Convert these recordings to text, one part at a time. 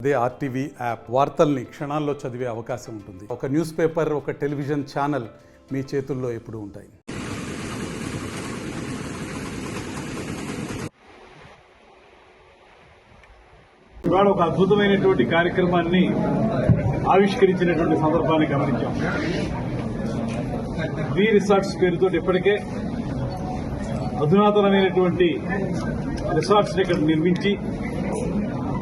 అదే RTV app వార్తల్ని క్షణాల్లో చదివే అవకాశం ఉంటుంది. ఒక న్యూస్ పేపర్, ఒక టెలివిజన్ ఛానల్ మీ చేతుల్లో ఎప్పుడూ ఉంటాయి. ఇవాళ ఒక అద్భుతమైనటువంటి కార్యక్రమాన్ని ఆవిష్కరించినటువంటి సందర్భాన్ని గమనించాం. వి రిసార్ట్స్ పేరుతో ఇప్పటికే అధునాతనమైనటువంటి రిసార్ట్స్ ఇక్కడ నిర్మించి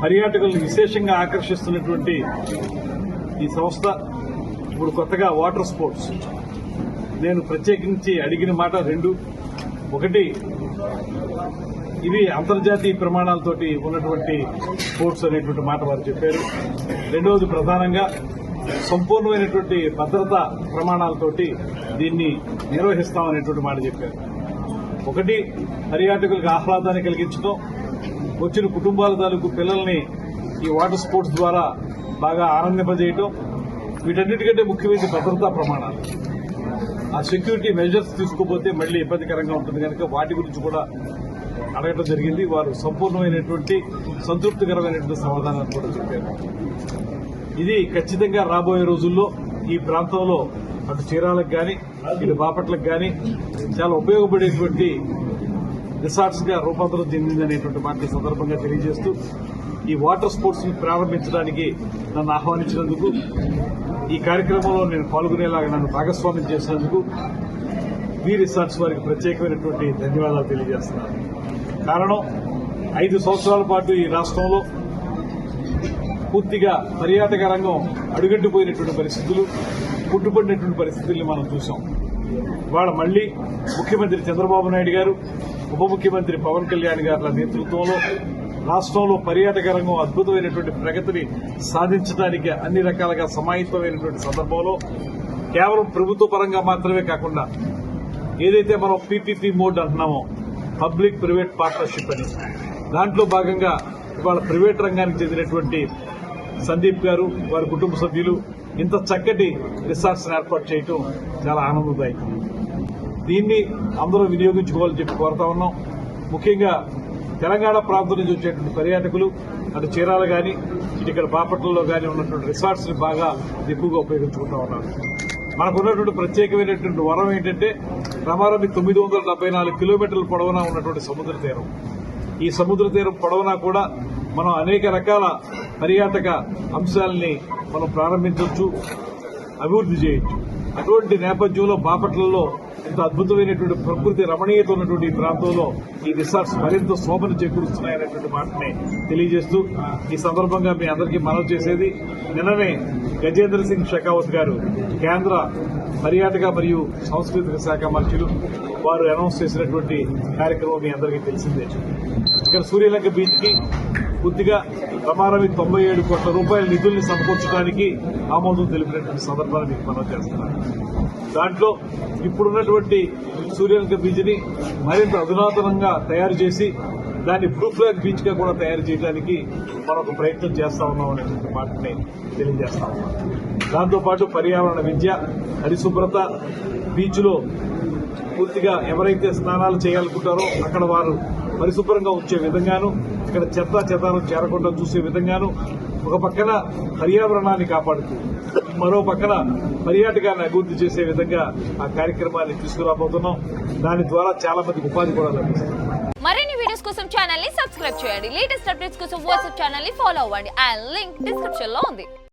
పర్యాటకులను విశేషంగా ఆకర్షిస్తున్నటువంటి ఈ సంస్థ ఇప్పుడు కొత్తగా వాటర్ స్పోర్ట్స్. నేను ప్రత్యేకించి అడిగిన మాట రెండు. ఒకటి, ఇవి అంతర్జాతీయ ప్రమాణాలతోటి ఉన్నటువంటి స్పోర్ట్స్ అనేటువంటి మాట వారు చెప్పారు. రెండవది, ప్రధానంగా సంపూర్ణమైనటువంటి భద్రతా ప్రమాణాలతోటి దీన్ని నిర్వహిస్తామనేటువంటి మాట చెప్పారు. ఒకటి, పర్యాటకులకు ఆహ్లాదాన్ని కలిగించడం, వచ్చిన కుటుంబాల తాలూకు పిల్లల్ని ఈ వాటర్ స్పోర్ట్స్ ద్వారా బాగా ఆనందింపజేయటం, వీటన్నిటికంటే ముఖ్యమైన భద్రతా ప్రమాణాలు. ఆ సెక్యూరిటీ మెజర్స్ తీసుకోకపోతే మళ్లీ ఇబ్బందికరంగా ఉంటుంది కనుక వాటి గురించి కూడా అడగడం జరిగింది. వారు సంపూర్ణమైనటువంటి సంతృప్తికరమైనటువంటి సమాధానాలు కూడా చెప్పారు. ఇది ఖచ్చితంగా రాబోయే రోజుల్లో ఈ ప్రాంతంలో అటు చీరాలకు కానీ ఇటు బాపట్లకు కానీ చాలా ఉపయోగపడేటువంటి రిసార్ట్స్ గా రూపాంతరం చెందిందనేటువంటి మాట ఈ సందర్భంగా తెలియజేస్తూ, ఈ వాటర్ స్పోర్ట్స్ ని ప్రారంభించడానికి నన్ను ఆహ్వానించినందుకు, ఈ కార్యక్రమంలో నేను పాల్గొనేలాగా నన్ను భాగస్వామ్యం చేసినందుకు వి రిసార్ట్స్ వారికి ప్రత్యేకమైనటువంటి ధన్యవాదాలు తెలియజేస్తున్నాను. కారణం, 5 సంవత్సరాల పాటు ఈ రాష్ట్రంలో పూర్తిగా పర్యాటక రంగం అడుగంటిపోయినటువంటి పరిస్థితులు, పుట్టుపడినటువంటి పరిస్థితుల్ని మనం చూసాం. ఇవాళ మళ్లీ ముఖ్యమంత్రి చంద్రబాబు నాయుడు గారు, ఉప ముఖ్యమంత్రి పవన్ కళ్యాణ్ గారి నేతృత్వంలో రాష్ట్రంలో పర్యాటక రంగం అద్భుతమైనటువంటి ప్రగతిని సాధించడానికి అన్ని రకాలుగా సమాహితమైనటువంటి సందర్భంలో కేవలం ప్రభుత్వ పరంగా మాత్రమే కాకుండా ఏదైతే మనం పీపీపీ మోడ్ అంటున్నామో, పబ్లిక్ ప్రైవేట్ పార్ట్నర్షిప్ అని, దాంట్లో భాగంగా ఇవాళ ప్రైవేట్ రంగానికి చెందినటువంటి సందీప్ గారు, వారి కుటుంబ సభ్యులు ఇంత చక్కటి రిసార్ట్స్ ఏర్పాటు చేయడం చాలా ఆనందదాయకం. దీన్ని అందరూ వినియోగించుకోవాలని చెప్పి కోరుతా ఉన్నాం. ముఖ్యంగా తెలంగాణ ప్రాంతం నుంచి వచ్చేటువంటి పర్యాటకులు అటు చీరాల కానీ ఇటు ఇక్కడ బాపట్లలో కానీ ఉన్నటువంటి రిసార్ట్స్ ని బాగా ఎక్కువగా ఉపయోగించుకుంటా ఉన్నారు. మనకున్నటువంటి ప్రత్యేకమైనటువంటి వరం ఏంటంటే, రమారమి 974 కిలోమీటర్ల పొడవునా ఉన్నటువంటి సముద్ర తీరం. ఈ సముద్ర తీరం పొడవునా కూడా మనం అనేక రకాల పర్యాటక అంశాలని మనం ప్రారంభించవచ్చు, అభివృద్ధి చేయొచ్చు. అటువంటి నేపథ్యంలో బాపట్లలో ఇంత అద్భుతమైనటువంటి ప్రకృతి రమణీయత ఉన్నటువంటి ఈ ప్రాంతంలో ఈ రిసార్ట్స్ మరింత శోభను చేకూరుస్తున్నాయనేటువంటి మాటని తెలియజేస్తూ, ఈ సందర్భంగా మీ అందరికీ మనవి చేసేది, నిన్ననే గజేంద్ర సింగ్ షెకావత్ గారు, కేంద్ర పర్యాటక మరియు సాంస్కృతిక శాఖ మంత్రులు, వారు అనౌన్స్ చేసినటువంటి కార్యక్రమం మీ అందరికీ తెలిసిందే. ఇక్కడ సూర్యలంక బీచ్ కి పూర్తిగా రమారమి 97 కోట్ల రూపాయల నిధుల్ని సమకూర్చడానికి ఆమోదం తెలిపినటువంటి సందర్భాన్ని మీకు మనం చేస్తున్నాను. దాంట్లో ఇప్పుడున్నటువంటి సూర్యలంక బీచ్ ని మరింత అధునాతనంగా తయారు చేసి దాన్ని బ్లూ ఫ్లాగ్ బీచ్ గా కూడా తయారు చేయడానికి మనం ఒక ప్రయత్నం చేస్తా ఉన్నాం అనేటువంటి మాటని తెలియజేస్తా ఉన్నాం. దాంతోపాటు పర్యావరణ విద్య, పరిశుభ్రత, బీచ్ లో పూర్తిగా ఎవరైతే స్నానాలు చేయాలనుకుంటారో అక్కడ వారు పరిశుభ్రంగా ఉంచే విధంగాను, ఇక్కడ చెత్తాను చేరకుండా చూసే విధంగాను, ఒక పక్కన పర్యావరణాన్ని కాపాడుతూ మరో పక్కన పర్యాటకాన్ని అభివృద్ధి చేసే విధంగా ఆ కార్యక్రమాన్ని తీసుకురాబోతున్నాం. దాని ద్వారా చాలా మందికి ఉపాధి కూడా లభిస్తుంది. మరిన్ని వీడియోస్ కోసం ఛానల్ ని సబ్స్క్రైబ్ చేయండి. లేటెస్ట్ అప్డేట్స్ కోసం వాట్సాప్ ఛానల్ ని ఫాలో అవ్వండి. ఆ లింక్ డిస్క్రిప్షన్ లో ఉంది.